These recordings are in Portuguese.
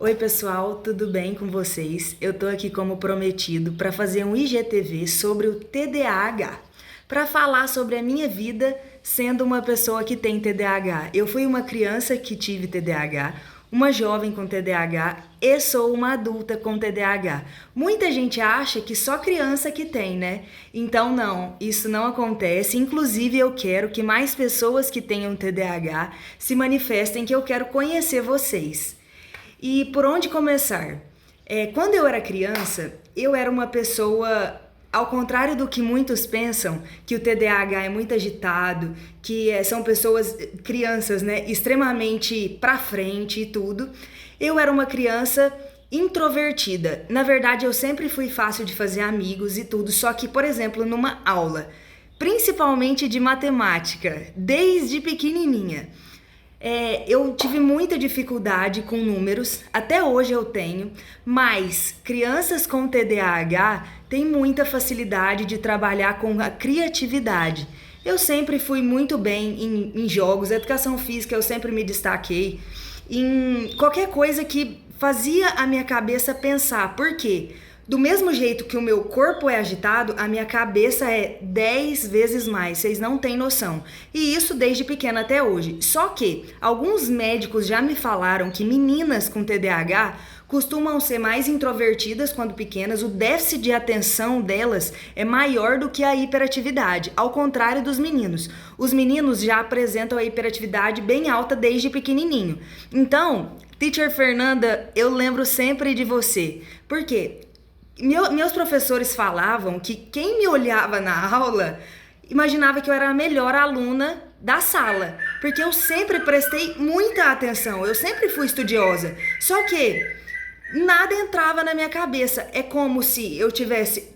Oi pessoal, tudo bem com vocês? Eu tô aqui como prometido para fazer um IGTV sobre o TDAH, para falar sobre a minha vida sendo uma pessoa que tem TDAH. Eu fui uma criança que tive TDAH, uma jovem com TDAH e sou uma adulta com TDAH. Muita gente acha que só criança que tem, né? Então não, isso não acontece. Inclusive eu quero que mais pessoas que tenham TDAH se manifestem, que eu quero conhecer vocês. E por onde começar? Quando eu era criança, eu era uma pessoa, ao contrário do que muitos pensam, que o TDAH é muito agitado, que são pessoas, crianças, né, extremamente pra frente e tudo. Eu era uma criança introvertida. Na verdade, eu sempre fui fácil de fazer amigos e tudo, só que, por exemplo, numa aula, principalmente de matemática, desde pequenininha, eu tive muita dificuldade com números, até hoje eu tenho, mas crianças com TDAH têm muita facilidade de trabalhar com a criatividade. Eu sempre fui muito bem em jogos, educação física eu sempre me destaquei, em qualquer coisa que fazia a minha cabeça pensar. Por quê? Do mesmo jeito que o meu corpo é agitado, a minha cabeça é 10 vezes mais, vocês não têm noção. E isso desde pequena até hoje. Só que alguns médicos já me falaram que meninas com TDAH costumam ser mais introvertidas quando pequenas, o déficit de atenção delas é maior do que a hiperatividade, ao contrário dos meninos. Os meninos já apresentam a hiperatividade bem alta desde pequenininho. Então, Teacher Fernanda, eu lembro sempre de você. Por quê? Meus professores falavam que quem me olhava na aula imaginava que eu era a melhor aluna da sala, porque eu sempre prestei muita atenção, eu sempre fui estudiosa. Só que nada entrava na minha cabeça. É como se eu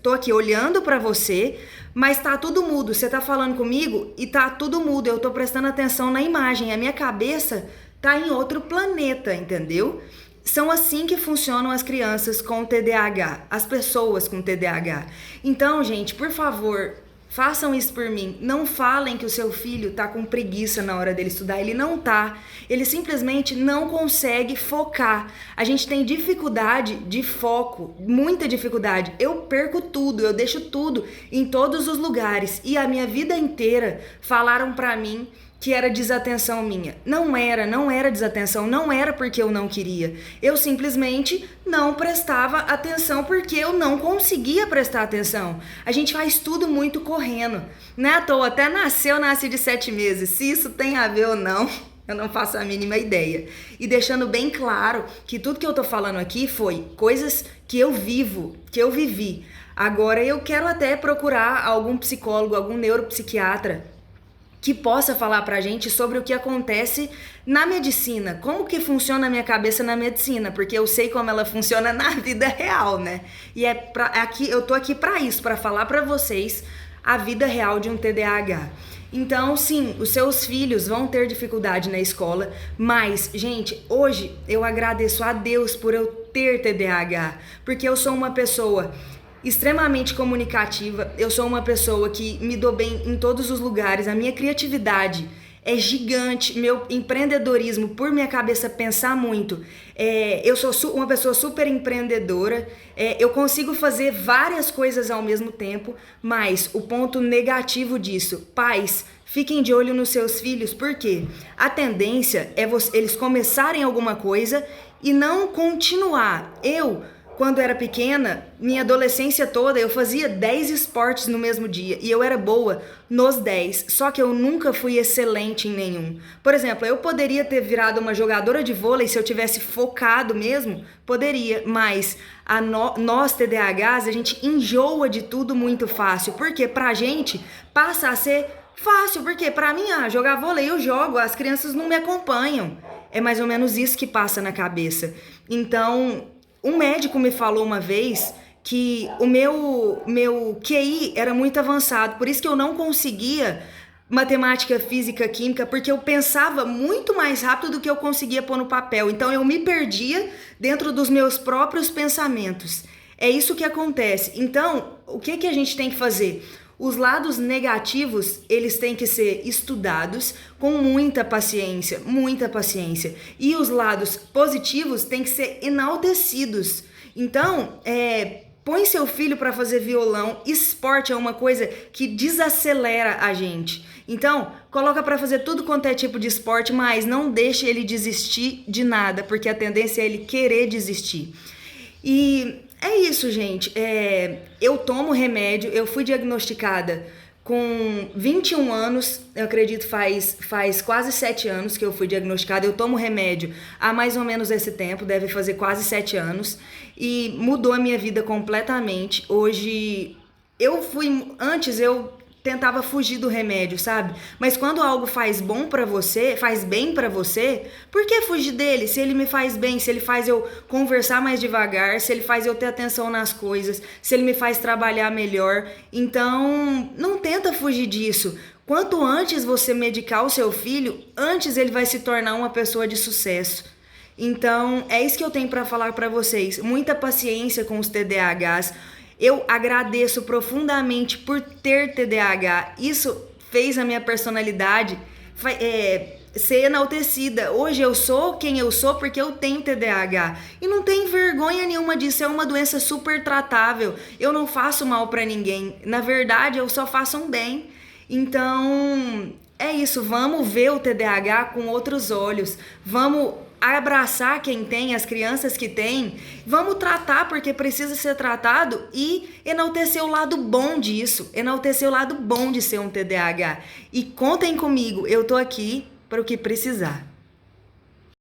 tô aqui olhando pra você, mas tá tudo mudo. Você tá falando comigo e tá tudo mudo. Eu tô prestando atenção na imagem. A minha cabeça tá em outro planeta, entendeu? São assim que funcionam as crianças com TDAH, as pessoas com TDAH. Então, gente, por favor, façam isso por mim. Não falem que o seu filho tá com preguiça na hora dele estudar. Ele não tá. Ele simplesmente não consegue focar. A gente tem dificuldade de foco, muita dificuldade. Eu perco tudo, eu deixo tudo em todos os lugares. E a minha vida inteira falaram pra mim que era desatenção minha. Não era desatenção, não era porque eu não queria. Eu simplesmente não prestava atenção porque eu não conseguia prestar atenção. A gente faz tudo muito correndo. Não é à toa, até nasci de 7 meses. Se isso tem a ver ou não, eu não faço a mínima ideia. E deixando bem claro que tudo que eu tô falando aqui foi coisas que eu vivi. Agora eu quero até procurar algum psicólogo, algum neuropsiquiatra que possa falar pra gente sobre o que acontece na medicina, como que funciona a minha cabeça na medicina, porque eu sei como ela funciona na vida real, né? E eu tô aqui pra isso, pra falar pra vocês a vida real de um TDAH. Então, sim, os seus filhos vão ter dificuldade na escola, mas, gente, hoje eu agradeço a Deus por eu ter TDAH, porque eu sou uma pessoa extremamente comunicativa, eu sou uma pessoa que me dou bem em todos os lugares, a minha criatividade é gigante, meu empreendedorismo, por minha cabeça pensar muito, eu sou uma pessoa super empreendedora, eu consigo fazer várias coisas ao mesmo tempo, mas o ponto negativo disso, pais, fiquem de olho nos seus filhos, porque a tendência é eles começarem alguma coisa e não continuar. Quando era pequena, minha adolescência toda, eu fazia 10 esportes no mesmo dia e eu era boa nos 10, só que eu nunca fui excelente em nenhum. Por exemplo, eu poderia ter virado uma jogadora de vôlei se eu tivesse focado mesmo, poderia, mas nós TDAHs, a gente enjoa de tudo muito fácil, porque pra gente passa a ser fácil, porque pra mim, jogar vôlei eu jogo, as crianças não me acompanham. É mais ou menos isso que passa na cabeça. Então, um médico me falou uma vez que o meu QI era muito avançado, por isso que eu não conseguia matemática, física, química, porque eu pensava muito mais rápido do que eu conseguia pôr no papel. Então eu me perdia dentro dos meus próprios pensamentos. É isso que acontece. Então, o que a gente tem que fazer? Os lados negativos, eles têm que ser estudados com muita paciência, muita paciência. E os lados positivos têm que ser enaltecidos. Então, põe seu filho para fazer violão. Esporte é uma coisa que desacelera a gente. Então, coloca para fazer tudo quanto é tipo de esporte, mas não deixe ele desistir de nada, porque a tendência é ele querer desistir. E é isso, gente. Eu tomo remédio, eu fui diagnosticada com 21 anos, eu acredito faz quase 7 anos que eu fui diagnosticada. Eu tomo remédio há mais ou menos esse tempo, deve fazer quase 7 anos, e mudou a minha vida completamente. Hoje, antes eu tentava fugir do remédio, sabe? Mas quando algo faz bem pra você, por que fugir dele? Se ele me faz bem, se ele faz eu conversar mais devagar, se ele faz eu ter atenção nas coisas, se ele me faz trabalhar melhor, então não tenta fugir disso. Quanto antes você medicar o seu filho, antes ele vai se tornar uma pessoa de sucesso. Então, é isso que eu tenho pra falar pra vocês. Muita paciência com os TDAHs. Eu agradeço profundamente por ter TDAH. Isso fez a minha personalidade ser enaltecida. Hoje eu sou quem eu sou porque eu tenho TDAH. E não tem vergonha nenhuma disso. É uma doença super tratável. Eu não faço mal pra ninguém. Na verdade, eu só faço um bem. Então, é isso. Vamos ver o TDAH com outros olhos. Vamos abraçar quem tem, as crianças que têm, vamos tratar porque precisa ser tratado e enaltecer o lado bom disso, enaltecer o lado bom de ser um TDAH. E contem comigo, eu tô aqui para o que precisar.